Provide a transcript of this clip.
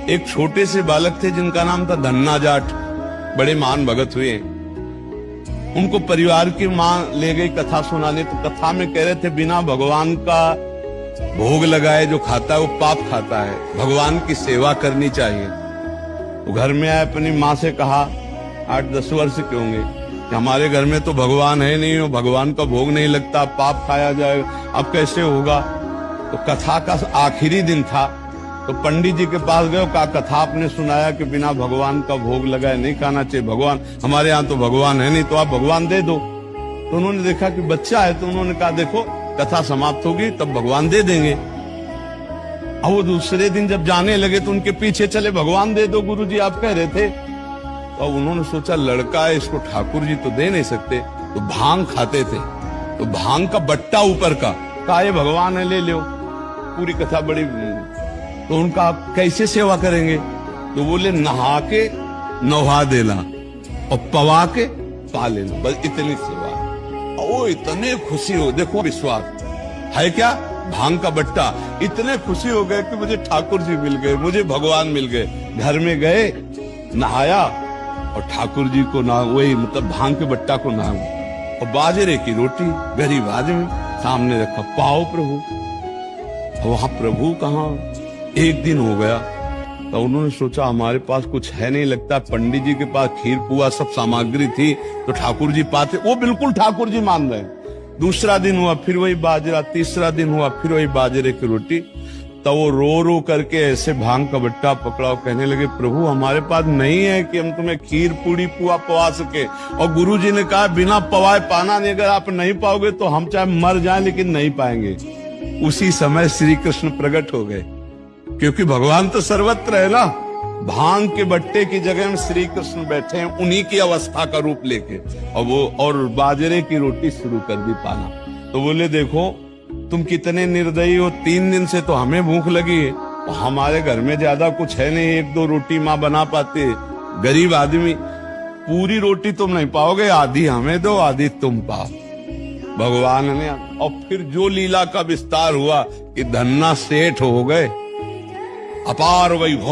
एक छोटे से बालक थे जिनका नाम था धन्ना जाट, बड़े महान भगत हुए। उनको परिवार की मां ले गई कथा सुनाने, तो कथा में कह रहे थे बिना भगवान का भोग लगाए जो खाता है वो पाप खाता है, भगवान की सेवा करनी चाहिए। तो घर में आए, अपनी माँ से कहा, 8-10 वर्ष के होंगे, कि हमारे घर में तो भगवान है नहीं, वो भगवान का भोग नहीं लगता, पाप खाया जाएगा, अब कैसे होगा। तो कथा का आखिरी दिन था, तो पंडित जी के पास गए, कहा कथा आपने सुनाया कि बिना भगवान का भोग लगाए नहीं खाना चाहिए, भगवान हमारे यहाँ तो भगवान है नहीं, तो आप भगवान दे दो। तो उन्होंने देखा कि बच्चा है, तो उन्होंने कहा देखो कथा समाप्त होगी तब भगवान दे देंगे। अब वो दूसरे दिन जब जाने लगे तो उनके पीछे चले, भगवान दे दो गुरुजी आप कह रहे थे। तो उन्होंने सोचा लड़का है, इसको ठाकुर जी तो दे नहीं सकते, तो भांग खाते थे, तो भांग का बट्टा ऊपर का, कहा ये भगवान है ले लो। पूरी कथा बड़ी, तो उनका कैसे सेवा करेंगे, तो बोले नहा के नहा देना और पवा के पा लेना, बस इतनी सेवा। ओ इतने खुशी हो, देखो विश्वास है क्या, भांग का बट्टा, इतने खुशी हो गए कि मुझे ठाकुर जी मिल गए, मुझे भगवान मिल गए। घर में गए, नहाया और ठाकुर जी को ना, वही मतलब भांग के बट्टा को ना, और बाजरे की रोटी गरीब आदमी सामने रखा, पाओ प्रभु। वहां प्रभु कहाँ, एक दिन हो गया, तो उन्होंने सोचा हमारे पास कुछ है नहीं, लगता पंडित जी के पास खीर पुआ सब सामग्री थी तो ठाकुर जी पाते, वो बिल्कुल ठाकुर जी मान रहे हैं। दूसरा दिन हुआ फिर वही बाजरा, तीसरा दिन हुआ फिर वही बाजरे की रोटी। तो वो रो रो करके ऐसे भांग का बट्टा पकड़ा, कहने लगे प्रभु हमारे पास नहीं है कि हम तुम्हें खीर पूड़ी पुआ पवा सके, और गुरु जी ने कहा बिना पवाए पाना नहीं, अगर आप नहीं पाओगे तो हम चाहे मर जाएं लेकिन नहीं पाएंगे। उसी समय श्री कृष्ण प्रकट हो गए, क्योंकि भगवान तो सर्वत्र है ना। भांग के बट्टे की जगह में श्री कृष्ण बैठे हैं, उन्हीं की अवस्था का रूप लेके, और वो और बाजरे की रोटी शुरू कर दी पाना। तो बोले देखो तुम कितने निर्दयी हो, 3 दिन से तो हमें भूख लगी है, और हमारे घर में ज्यादा कुछ है नहीं, 1-2 रोटी माँ बना पाते, गरीब आदमी, पूरी रोटी तुम नहीं पाओगे, आधी हमें दो आधी तुम पाओ। भगवान ने, और फिर जो लीला का विस्तार हुआ कि धन्ना सेठ हो गए, अपार वैभव।